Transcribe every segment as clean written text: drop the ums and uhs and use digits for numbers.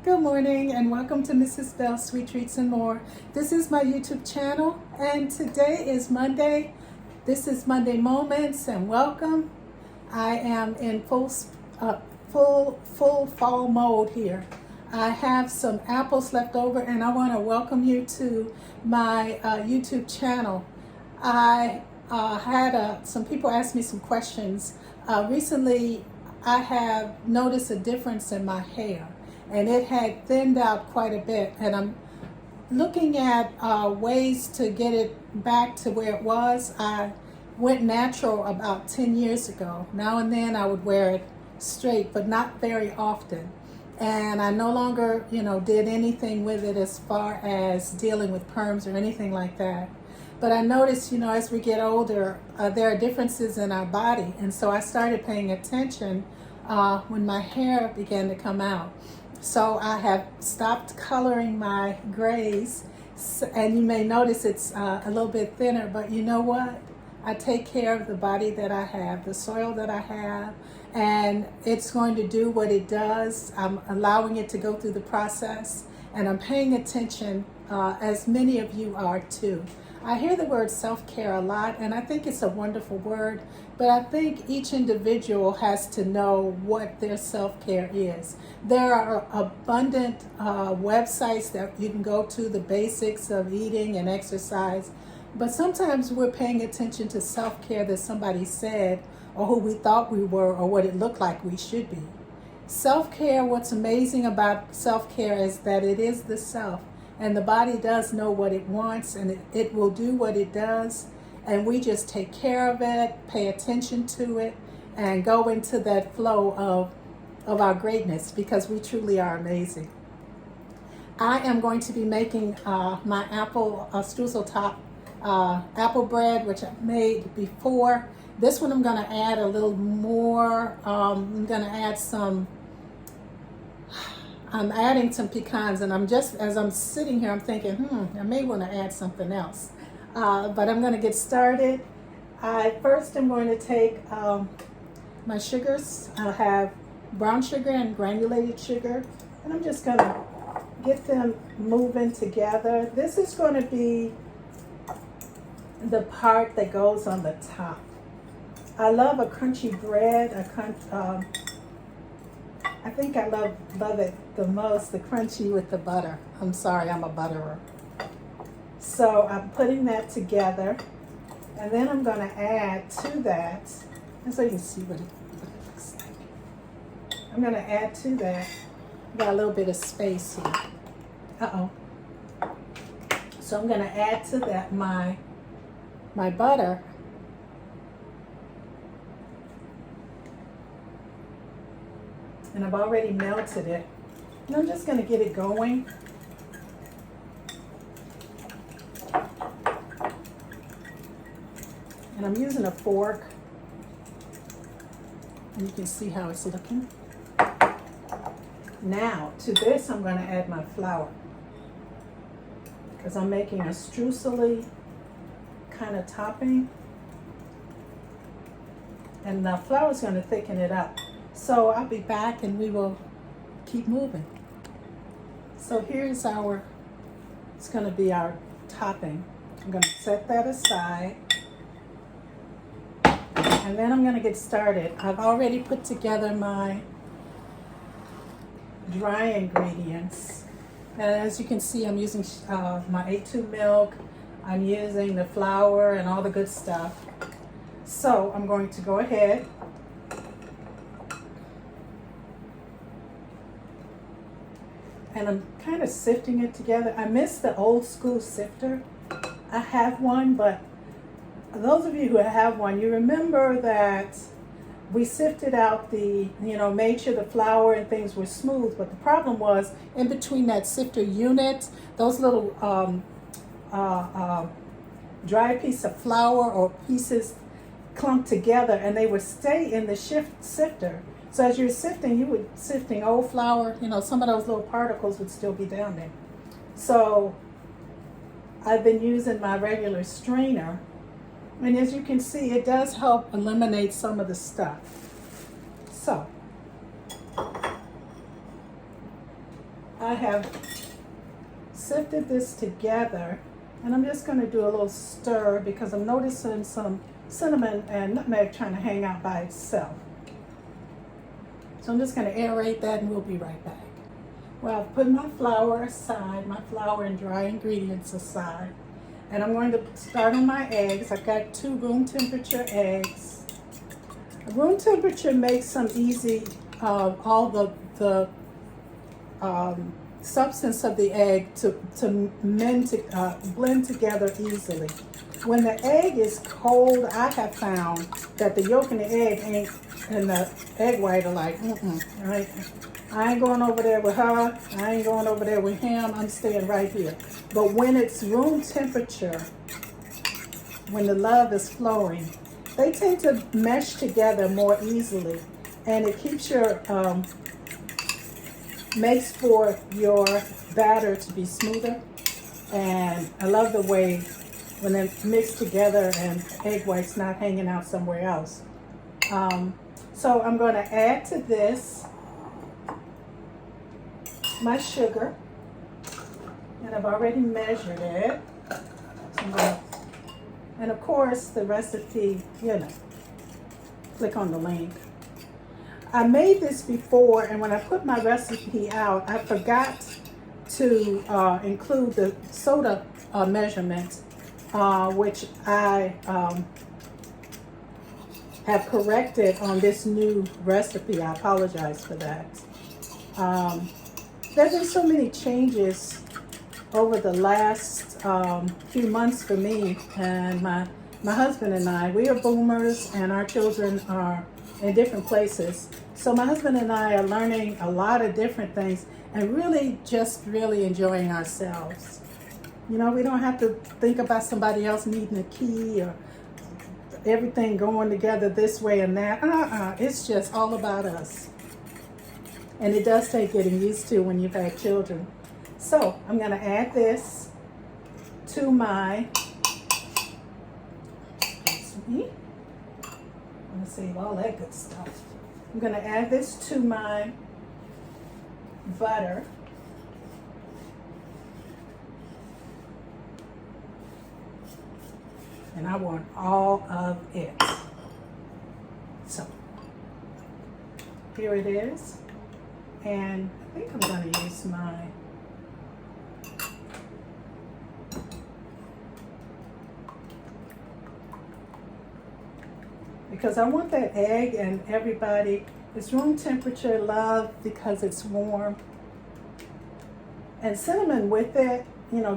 Good morning and welcome to Mrs. Bell's Sweet Treats and More. This is my YouTube channel and today is Monday. This is Monday Moments and welcome. I am in full fall mode here. I have some apples left over and I want to welcome you to my YouTube channel. I had some people ask me some questions. Recently I have noticed a difference in my hair. And it had thinned out quite a bit, and I'm looking at ways to get it back to where it was. I went natural about 10 years ago. Now and then I would wear it straight, but not very often. And I no longer, did anything with it as far as dealing with perms or anything like that. But I noticed, as we get older, there are differences in our body. And so I started paying attention when my hair began to come out. So I have stopped coloring my grays, and you may notice it's a little bit thinner, but you know what? I take care of the body that I have, the soil that I have, and it's going to do what it does. I'm allowing it to go through the process, and I'm paying attention, as many of you are too. I hear the word self-care a lot, and I think it's a wonderful word, but I think each individual has to know what their self-care is. There are abundant websites that you can go to, the basics of eating and exercise, but sometimes we're paying attention to self-care that somebody said, or who we thought we were, or what it looked like we should be. Self-care, what's amazing about self-care is that it is the self. And the body does know what it wants, and it will do what it does. And we just take care of it, pay attention to it, and go into that flow of our greatness, because we truly are amazing. I am going to be making my apple streusel top apple bread, which I made before. This one I'm going to add a little more. I'm going to add I'm adding some pecans, and as I'm sitting here, I'm thinking, I may want to add something else. But I'm going to get started. First I'm going to take my sugars. I have brown sugar and granulated sugar, and I'm just going to get them moving together. This is going to be the part that goes on the top. I love a crunchy bread, I think I love it the most, the crunchy with the butter. I'm sorry, I'm a butterer. So I'm putting that together, and then I'm going to add to that, and so you can see what it looks like. I'm going to add to that, got a little bit of space here. So I'm going to add to that my butter. And I've already melted it. And I'm just going to get it going. And I'm using a fork. And you can see how it's looking. Now, to this I'm going to add my flour, because I'm making a streusel-y kind of topping. And the flour is going to thicken it up. So I'll be back and we will keep moving. So here's it's going to be our topping. I'm going to set that aside. And then I'm going to get started. I've already put together my dry ingredients. And as you can see, I'm using my A2 milk. I'm using the flour and all the good stuff. So I'm going to go ahead and I'm kind of sifting it together. I miss the old school sifter. I have one, but those of you who have one, you remember that we sifted out made sure the flour and things were smooth, but the problem was in between that sifter unit, those little dry piece of flour or pieces clumped together, and they would stay in the sifter. So as you're sifting, you would sifting old flour, some of those little particles would still be down there. So I've been using my regular strainer, and as you can see, it does help eliminate some of the stuff. So I have sifted this together, and I'm just going to do a little stir because I'm noticing some cinnamon and nutmeg trying to hang out by itself. So I'm just going to aerate that, and we'll be right back. Well, I've put my flour aside, my flour and dry ingredients aside, and I'm going to start on my eggs. I've got 2 room temperature eggs. Room temperature makes some easy, all the substance of the egg to blend together easily. When the egg is cold, I have found that the yolk and the egg and the egg white are like, right? I ain't going over there with her. I ain't going over there with him. I'm staying right here. But when it's room temperature, when the love is flowing, they tend to mesh together more easily, and it keeps your makes for your batter to be smoother. And I love the way when they're mixed together and egg white's not hanging out somewhere else. So I'm going to add to this my sugar, and I've already measured it. So and of course the recipe, click on the link. I made this before, and when I put my recipe out, I forgot to include the soda measurements, which I have corrected on this new recipe. I apologize for that. There's been so many changes over the last few months for me and my husband and I. We are boomers, and our children are in different places. So my husband and I are learning a lot of different things and really enjoying ourselves. We don't have to think about somebody else needing a key or everything going together this way and that. It's just all about us. And it does take getting used to when you've had children. So I'm going to add this to my, I'm going to save all that good stuff. I'm going to add this to my butter. And I want all of it. So here it is. And I think I'm going to use my because I want that egg and everybody, it's room temperature love because it's warm. And cinnamon with it,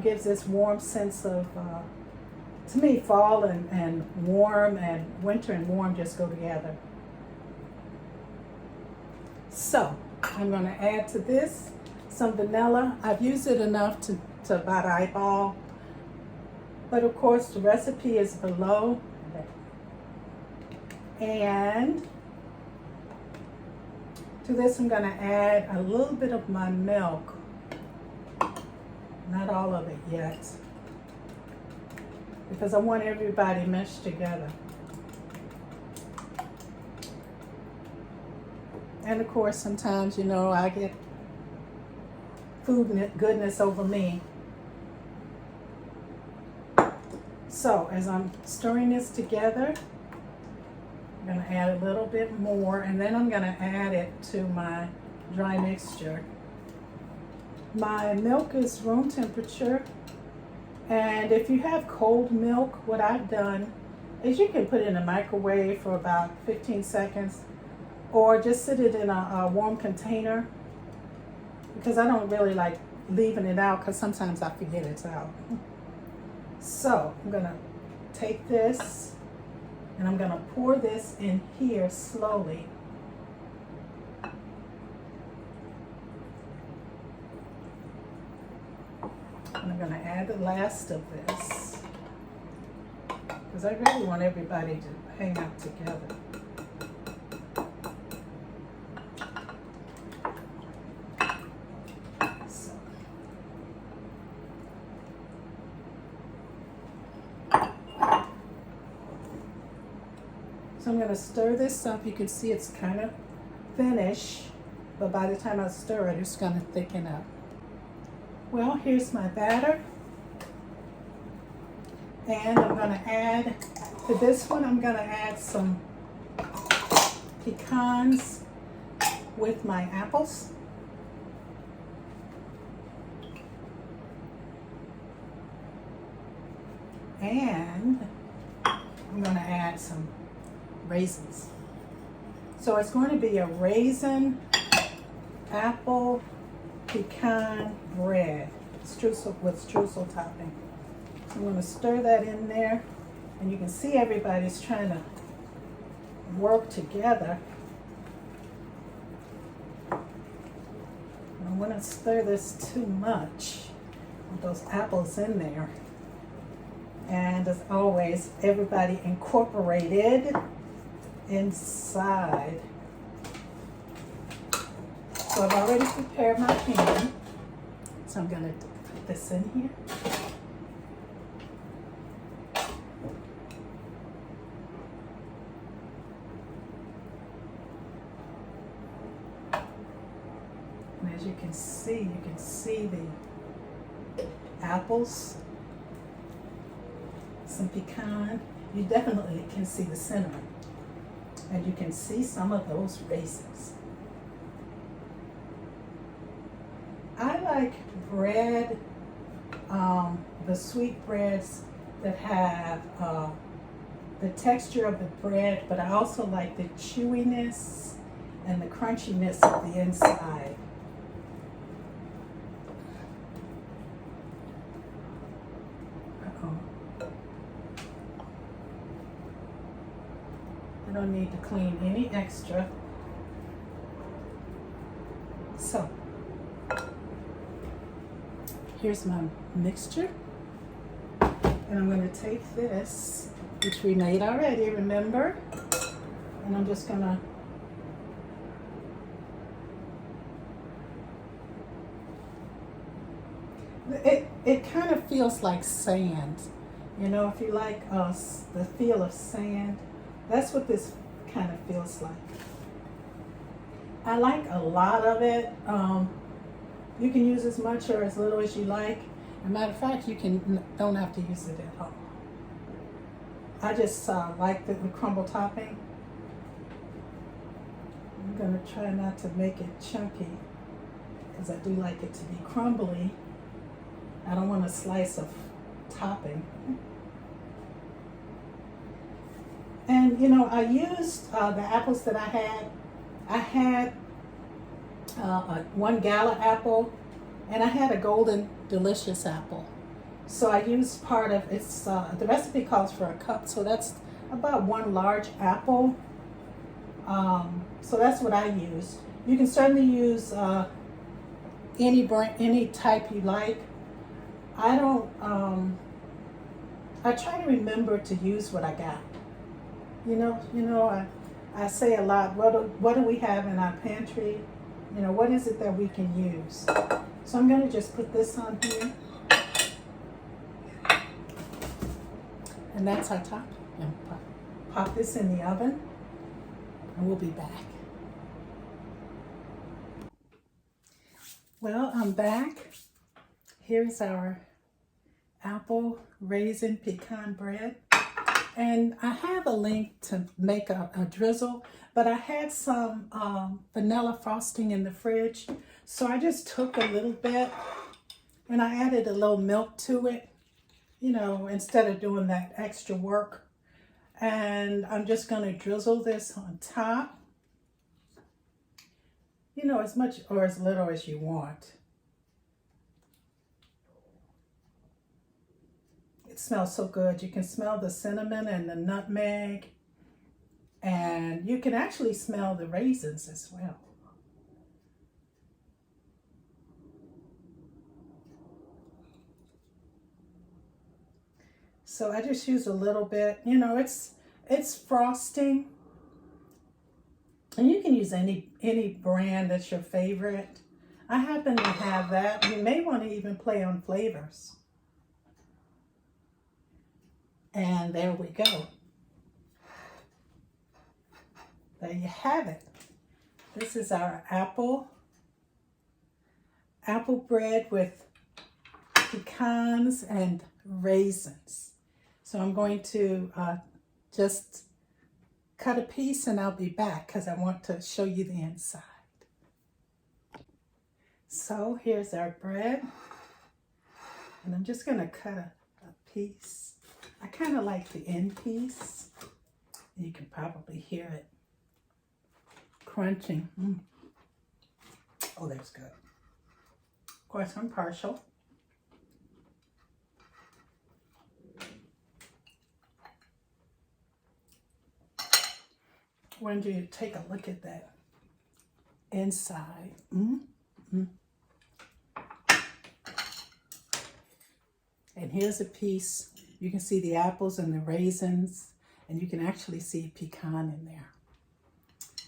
gives this warm sense of, to me, fall and warm, and winter and warm just go together. So I'm going to add to this some vanilla. I've used it enough to about eyeball. But of course the recipe is below. And to this I'm going to add a little bit of my milk. Not all of it yet, because I want everybody meshed together. And of course sometimes, I get food goodness over me. So as I'm stirring this together, I'm going to add a little bit more, and then I'm going to add it to my dry mixture. My milk is room temperature, and if you have cold milk, what I've done is you can put it in a microwave for about 15 seconds, or just sit it in a warm container, because I don't really like leaving it out because sometimes I forget it's out. So I'm going to take this and I'm going to pour this in here slowly. And I'm going to add the last of this, because I really want everybody to hang out together. So I'm going to stir this up. You can see it's kind of thinnish, but by the time I stir it, it's going to thicken up. Well, here's my batter. And I'm going to add, to this one, I'm going to add some pecans with my apples. And I'm going to add some raisins. So it's going to be a raisin, apple, pecan bread, streusel with streusel topping. I'm going to stir that in there, and you can see everybody's trying to work together. I don't want to stir this too much with those apples in there. And as always, everybody incorporated inside. So I've already prepared my pan. So I'm going to put this in here. And as you can see the apples, some pecan. You definitely can see the cinnamon. And you can see some of those raisins. I like bread, the sweet breads that have the texture of the bread, but I also like the chewiness and the crunchiness of the inside. I don't need to clean any extra. So, here's my mixture. And I'm going to take this, which we made already, remember? And I'm just going to it kind of feels like sand. You know, if you like the feel of sand, that's what this kind of feels like. I like a lot of it. You can use as much or as little as you like. As a matter of fact, you don't have to use it at all. I just like the crumble topping. I'm going to try not to make it chunky because I do like it to be crumbly. I don't want a slice of topping. And you know, I used the apples that I had. I had a 1 gala apple, and I had a golden delicious apple. So I used part of it's. The recipe calls for a cup, so that's about 1 large apple. So that's what I used. You can certainly use any brand, any type you like. I don't. I try to remember to use what I got. You know, I say a lot, what do we have in our pantry? You know, what is it that we can use? So I'm going to just put this on here. And that's our top. And pop this in the oven. And we'll be back. Well, I'm back. Here's our apple raisin pecan bread. And I have a link to make a drizzle, but I had some vanilla frosting in the fridge. So I just took a little bit and I added a little milk to it, you know, instead of doing that extra work. And I'm just going to drizzle this on top, you know, as much or as little as you want. It smells so good. You can smell the cinnamon and the nutmeg, and you can actually smell the raisins as well. So I just use a little bit. You know, it's frosting, and you can use any brand that's your favorite. I happen to have that. You may want to even play on flavors. And there we go. There you have it. This is our apple bread with pecans and raisins. So I'm going to just cut a piece and I'll be back because I want to show you the inside. So here's our bread. And I'm just going to cut a piece. I kind of like the end piece. You can probably hear it crunching. Oh, that's good. Of course, I'm partial. When you take a look at that inside. And here's a piece. You can see the apples and the raisins, and you can actually see a pecan in there.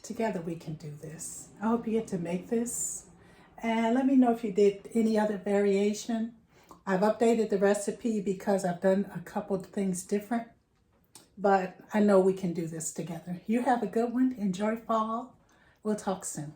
Together we can do this. I hope you get to make this. And let me know if you did any other variation. I've updated the recipe because I've done a couple of things different. But I know we can do this together. You have a good one. Enjoy fall. We'll talk soon.